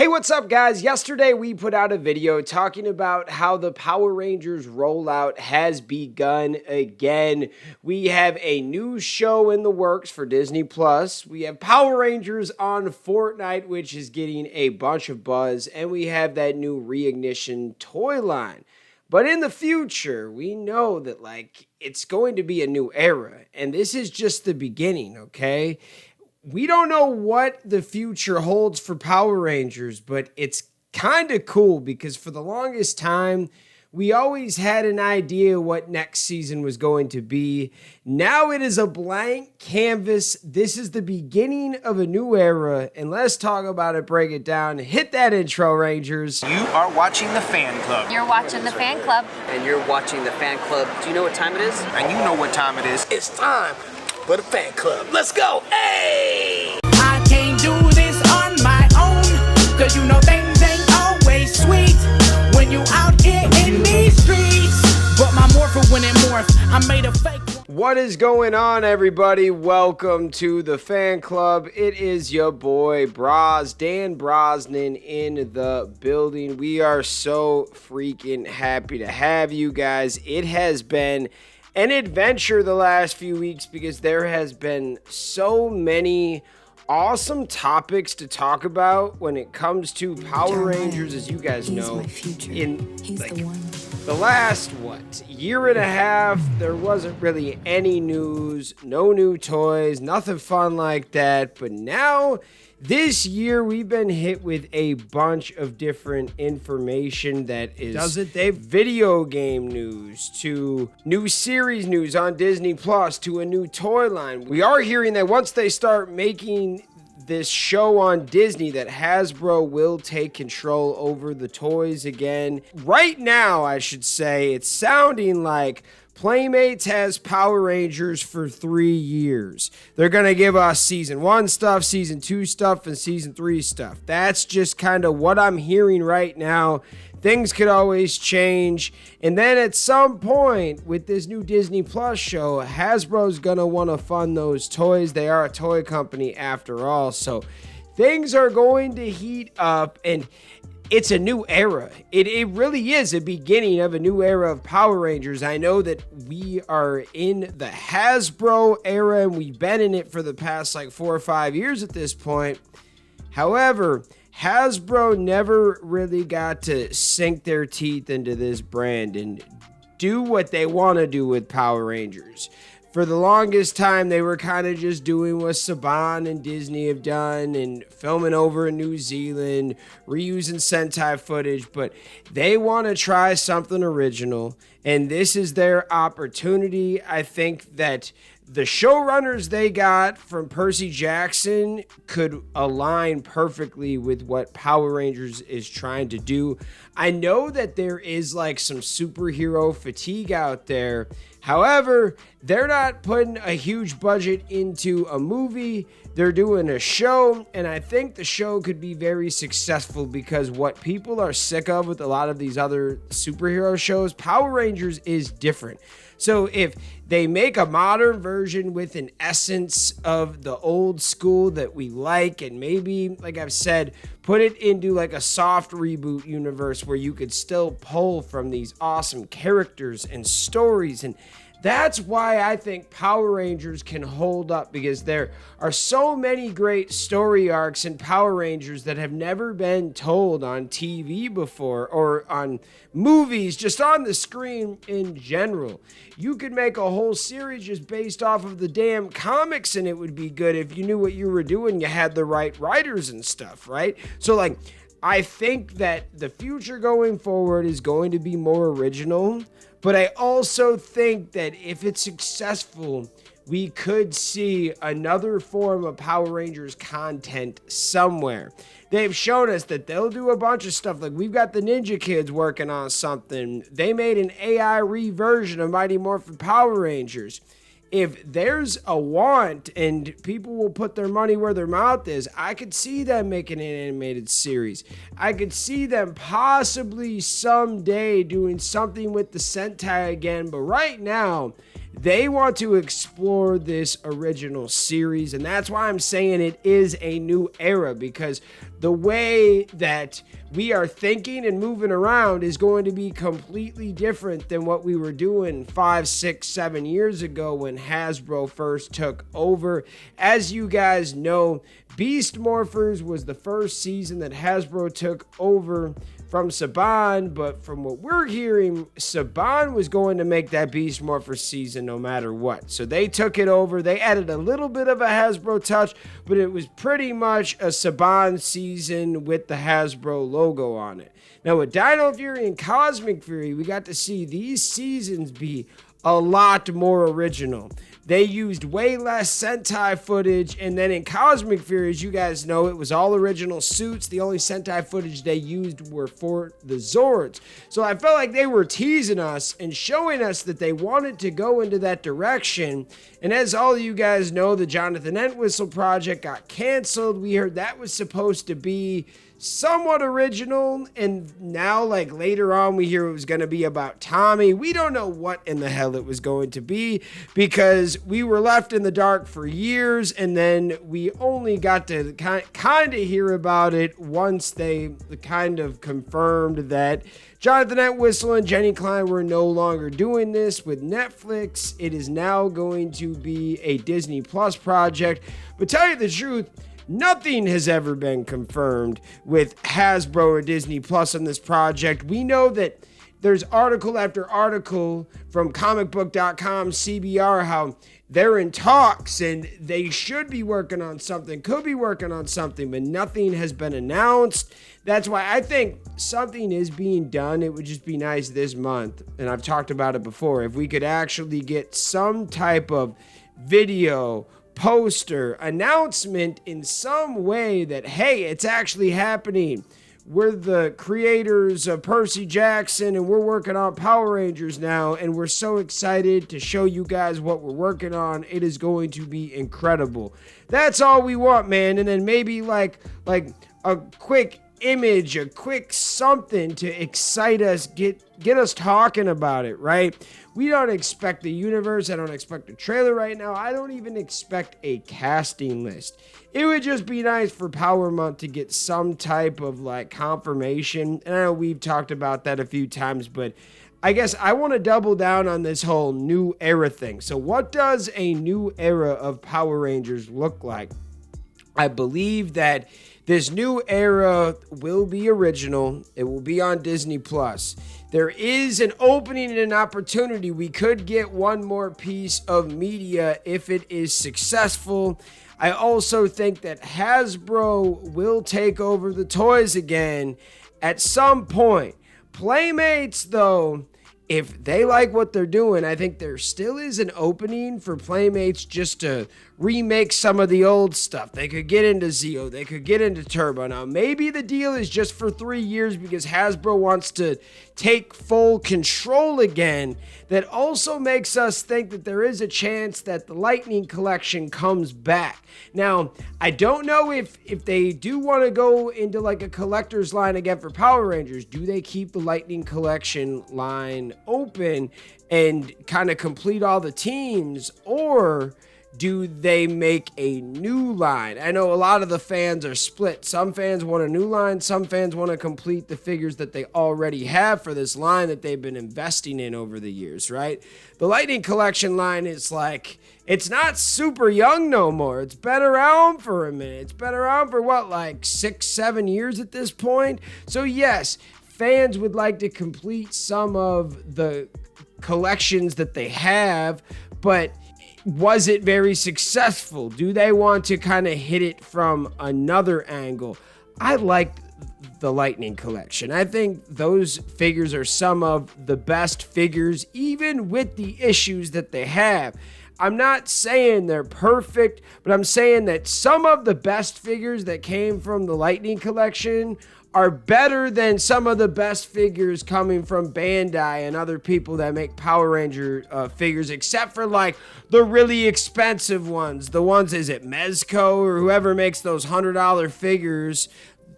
Hey, what's up, guys? Yesterday we put out a video talking about how the Power Rangers rollout has begun again. We have a new show in the works for Disney Plus. We have Power Rangers on Fortnite, which is getting a bunch of buzz, and we have that new Reignition toy line. But in the future, we know that it's going to be a new era, and this is just the beginning, okay? We don't know what the future holds for Power Rangers, but it's kind of cool because for the longest time, we always had an idea what next season was going to be. Now it is a blank canvas. This is the beginning of a new era, and let's talk about it, break it down. Hit that intro, Rangers. You are watching the Fan Club. You're watching the Fan Club. And you're watching the Fan Club. Do you know what time it is? And you know what time it is. It's time for the Fan Club. Let's go. Hey! I can't do this on my own, cause you know things ain't always sweet when you out here in these streets. But my morpher when it morphed, I made a fake. What is going on, everybody? Welcome to the Fan Club. It is your boy Dan Brosnan in the building. We are so freaking happy to have you guys. It has been an adventure the last few weeks because there has been so many awesome topics to talk about when it comes to Power Rangers, as you guys know. In the last year and a half, there wasn't really any news, no new toys, nothing fun like that. But now this year, we've been hit with a bunch of different information that is video game news to new series news on Disney Plus to a new toy line. We are hearing that once they start making this show on Disney, that Hasbro will take control over the toys again. Right now, I should say, it's sounding like Playmates has Power Rangers for 3 years. They're going to give us season 1 stuff, season 2 stuff, and season 3 stuff. That's just kind of what I'm hearing right now. Things could always change. And then at some point with this new Disney Plus show, Hasbro's going to want to fund those toys. They are a toy company after all. So things are going to heat up, and it's a new era. It really is a beginning of a new era of Power Rangers. I know that we are in the Hasbro era, and we've been in it for the past 4 or 5 years at this point. However, Hasbro never really got to sink their teeth into this brand and do what they want to do with Power Rangers. For the longest time, they were kind of just doing what Saban and Disney have done and filming over in New Zealand, reusing Sentai footage, but they want to try something original, and this is their opportunity. I think that the showrunners they got from Percy Jackson could align perfectly with what Power Rangers is trying to do. I know that there is some superhero fatigue out there. However, they're not putting a huge budget into a movie. They're doing a show, and I think the show could be very successful because what people are sick of with a lot of these other superhero shows, Power Rangers is different. So if they make a modern version with an essence of the old school that we like, and maybe, like I've said, put it into a soft reboot universe where you could still pull from these awesome characters and stories, and that's why I think Power Rangers can hold up, because there are so many great story arcs in Power Rangers that have never been told on TV before or on movies, just on the screen in general. You could make a whole series just based off of the damn comics, and it would be good if you knew what you were doing, you had the right writers and stuff, right? So I think that the future going forward is going to be more original. But I also think that if it's successful, we could see another form of Power Rangers content somewhere. They've shown us that they'll do a bunch of stuff. We've got the Ninja Kids working on something. They made an AI reversion of Mighty Morphin Power Rangers. If there's a want and people will put their money where their mouth is, I could see them making an animated series. I could see them possibly someday doing something with the Sentai again, but right now, they want to explore this original series, and that's why I'm saying it is a new era, because the way that we are thinking and moving around is going to be completely different than what we were doing 5, 6, 7 years ago when Hasbro first took over. As you guys know, Beast Morphers was the first season that Hasbro took over from Saban, but from what we're hearing, Saban was going to make that Beast Morpher season no matter what. So they took it over. They added a little bit of a Hasbro touch, but it was pretty much a Saban season with the Hasbro logo on it. Now with Dino Fury and Cosmic Fury, we got to see these seasons be a lot more original. They used way less Sentai footage, and then in Cosmic Fury, as you guys know, it was all original suits. The only Sentai footage they used were for the Zords. So I felt like they were teasing us and showing us that they wanted to go into that direction. And as all of you guys know, the Jonathan Entwistle project got canceled. We heard that was supposed to be somewhat original, and now like later on we hear it was going to be about Tommy. We don't know what in the hell it was going to be because we were left in the dark for years, and then we only got to kind of hear about it once they kind of confirmed that Jonathan Entwistle and Jenny Klein were no longer doing this with Netflix. It is now going to be a Disney Plus project. But tell you the truth, nothing has ever been confirmed with Hasbro or Disney Plus on this project. We know that there's article after article from comicbook.com, CBR, how they're in talks and they should be working on something, could be working on something, but nothing has been announced. That's why I think something is being done. It would just be nice this month, and I've talked about it before, if we could actually get some type of video, poster, announcement in some way that, hey, it's actually happening. We're the creators of Percy Jackson and we're working on Power Rangers now, and we're so excited to show you guys what we're working on. It is going to be incredible. That's all we want, man. And then maybe like a quick image, a quick something to excite us, get us talking about it, right? We don't expect the universe. I don't expect a trailer right now. I don't even expect a casting list. It would just be nice for Power Month to get some type of like confirmation. And I know we've talked about that a few times, but I guess I want to double down on this whole new era thing. So what does a new era of Power Rangers look like? I believe that this new era will be original. It will be on Disney Plus. There is an opening and an opportunity. We could get one more piece of media if it is successful. I also think that Hasbro will take over the toys again at some point. Playmates, though, if they like what they're doing, I think there still is an opening for Playmates just to remake some of the old stuff. They could get into Zeo. They could get into Turbo. Now, maybe the deal is just for 3 years because Hasbro wants to take full control again. That also makes us think that there is a chance that the Lightning Collection comes back. Now, I don't know if they do want to go into like a collector's line again for Power Rangers. Do they keep the Lightning Collection line open and kind of complete all the teams, or do they make a new line? I know a lot of the fans are split. Some fans want a new line. Some fans want to complete the figures that they already have for this line that they've been investing in over the years, right? The Lightning Collection line is like, it's not super young no more. It's been around for a minute. It's been around for what, like 6, 7 years at this point? So yes, fans would like to complete some of the collections that they have, but was it very successful? Do they want to kind of hit it from another angle? I like the Lightning Collection. I think those figures are some of the best figures, even with the issues that they have. I'm not saying they're perfect, but I'm saying that some of the best figures that came from the Lightning Collection are better than some of the best figures coming from Bandai and other people that make Power Ranger figures, except for like the really expensive ones. The ones, is it Mezco or whoever makes those $100 figures?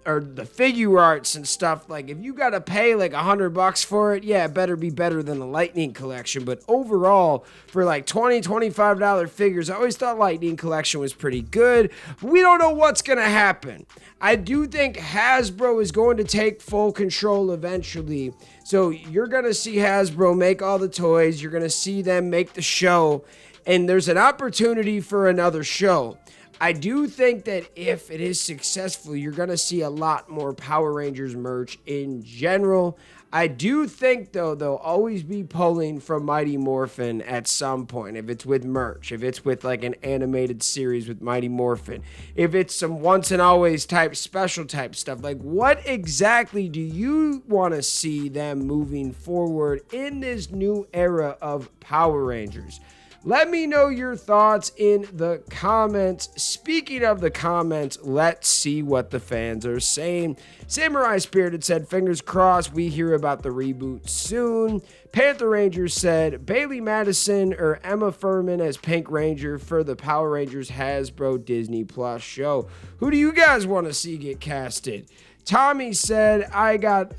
or the figure arts and stuff, like if you gotta pay like $100 for it, yeah, it better be better than the Lightning Collection. But overall, for like $25 figures, I always thought Lightning Collection was pretty good. But we don't know what's gonna happen. I do think Hasbro is going to take full control eventually. So you're gonna see Hasbro make all the toys, you're gonna see them make the show, and there's an opportunity for another show. I do think that if it is successful, you're going to see a lot more Power Rangers merch in general. I do think, though, they'll always be pulling from Mighty Morphin at some point. If it's with merch, if it's with like an animated series with Mighty Morphin, if it's some once and always type special type stuff. Like, what exactly do you want to see them moving forward in this new era of Power Rangers? Let me know your thoughts in the comments. Speaking of the comments, let's see what the fans are saying. Samurai Spirited said, fingers crossed we hear about the reboot soon. Panther Ranger said, Bailey Madison or Emma Furman as Pink Ranger for the Power Rangers Hasbro Disney Plus show. Who do you guys want to see get casted? Tommy said, I got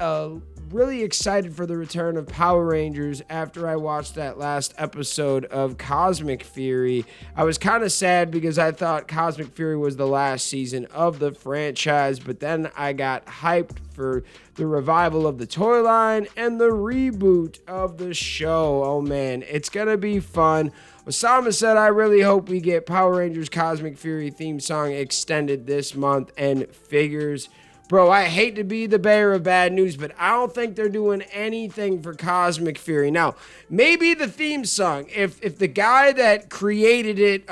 really excited for the return of Power Rangers after I watched that last episode of Cosmic Fury. I was kind of sad because I thought Cosmic Fury was the last season of the franchise, but then I got hyped for the revival of the toy line and the reboot of the show. Oh man, it's gonna be fun. Osama said, I really hope we get Power Rangers Cosmic Fury theme song extended this month and figures. Bro, I hate to be the bearer of bad news, but I don't think they're doing anything for Cosmic Fury. Now, maybe the theme song, if the guy that created it,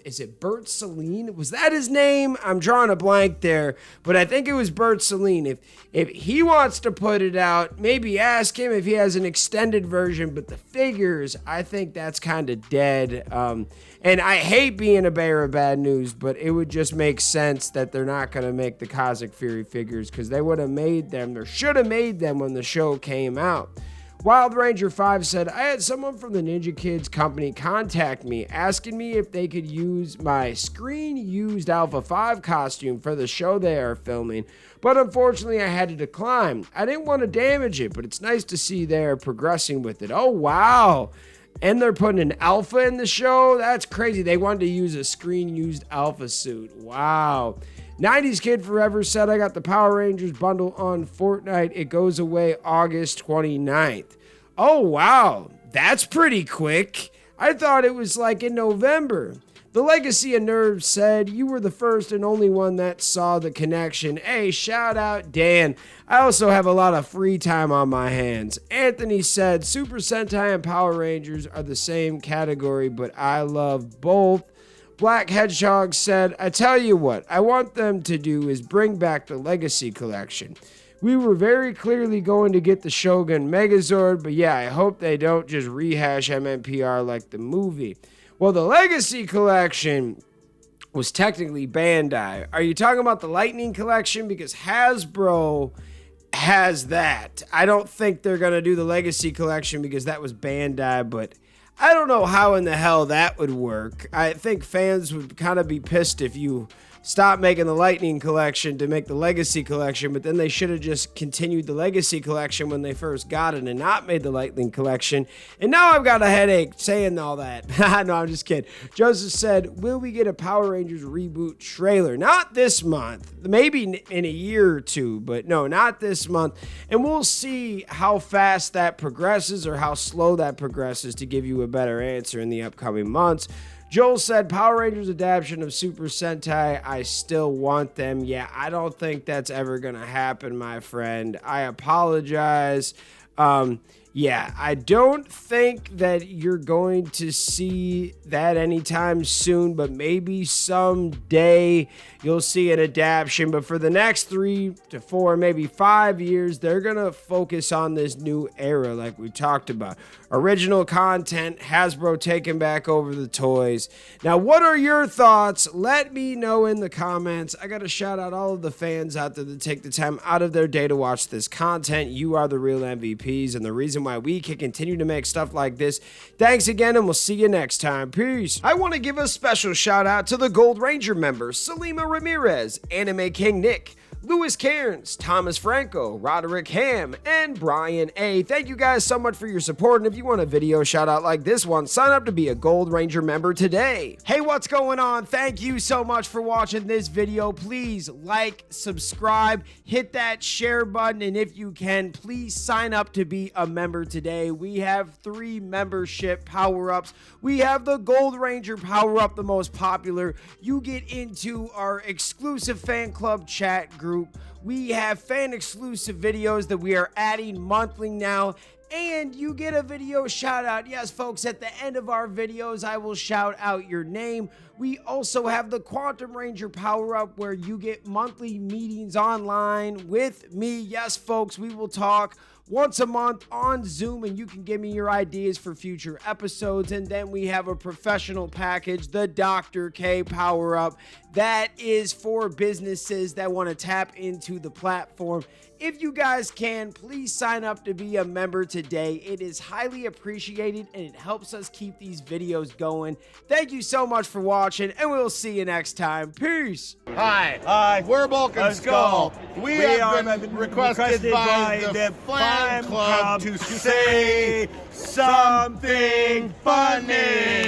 is it Bert Celine? Was that his name? I'm drawing a blank there, but I think it was Bert Celine. If he wants to put it out, maybe ask him if he has an extended version, but the figures, I think that's kind of dead. And I hate being a bearer of bad news, but it would just make sense that they're not going to make the Cosmic Fury figures because they would have made them, or should have made them when the show came out. Wild Ranger 5 said, I had someone from the Ninja Kids company contact me asking me if they could use my screen-used Alpha 5 costume for the show they are filming, but unfortunately I had to decline. I didn't want to damage it, but it's nice to see they're progressing with it. Oh, wow. And they're putting an Alpha in the show? That's crazy. They wanted to use a screen-used Alpha suit. Wow. 90s Kid Forever said, I got the Power Rangers bundle on Fortnite. It goes away August 29th. Oh, wow. That's pretty quick. I thought it was like in November. The Legacy of Nerves said, you were the first and only one that saw the connection. Hey, shout out Dan. I also have a lot of free time on my hands. Anthony said, Super Sentai and Power Rangers are the same category, but I love both. Black Hedgehog said, I tell you what, I want them to do is bring back the Legacy Collection. We were very clearly going to get the Shogun Megazord, but yeah, I hope they don't just rehash MMPR like the movie. Well, the Legacy Collection was technically Bandai. Are you talking about the Lightning Collection? Because Hasbro has that. I don't think they're going to do the Legacy Collection because that was Bandai, but I don't know how in the hell that would work. I think fans would kind of be pissed if you stopped making the Lightning Collection to make the Legacy Collection, but then they should have just continued the Legacy Collection when they first got it and not made the Lightning Collection. And now I've got a headache saying all that. No, I'm just kidding. Joseph said, will we get a Power Rangers reboot trailer? Not this month. Maybe in a year or two, but no, not this month. And we'll see how fast that progresses or how slow that progresses to give you a better answer in the upcoming months. Joel said, Power Rangers adaptation of Super Sentai, I still want them. Yeah, I don't think that's ever going to happen, my friend. I apologize. Yeah, I don't think that you're going to see that anytime soon, but maybe someday you'll see an adaptation. But for the next 3 to 4, maybe 5 years, they're going to focus on this new era like we talked about. Original content, Hasbro taking back over the toys. Now, what are your thoughts? Let me know in the comments. I got to shout out all of the fans out there that take the time out of their day to watch this content. You are the real MVPs and the reason why we can continue to make stuff like this. Thanks again, and we'll see you next time. Peace. I want to give a special shout out to the Gold Ranger members, Salima Ramirez, Anime King Nick, Louis Cairns, Thomas Franco, Roderick Ham, and Brian A. Thank you guys so much for your support, and if you want a video shout out like this one, sign up to be a Gold Ranger member today. Hey, what's going on? Thank you so much for watching this video. Please like, subscribe, hit that share button, and if you can, please sign up to be a member today. We have 3 membership power-ups. We have the Gold Ranger power-up, the most popular. You get into our exclusive fan club chat group. We have fan exclusive videos that we are adding monthly now, and you get a video shout out. Yes, folks, at the end of our videos, I will shout out your name. We also have the Quantum Ranger power up where you get monthly meetings online with me. Yes, folks, we will talk once a month on Zoom, and you can give me your ideas for future episodes. And then we have a professional package, the Dr. K power up, that is for businesses that want to tap into the platform. If you guys can, please sign up to be a member today. It is highly appreciated and it helps us keep these videos going. Thank you so much for watching, and we'll see you next time. Peace. Hi, we're Bulk and Skull. We have been requested by the fan club to say something funny.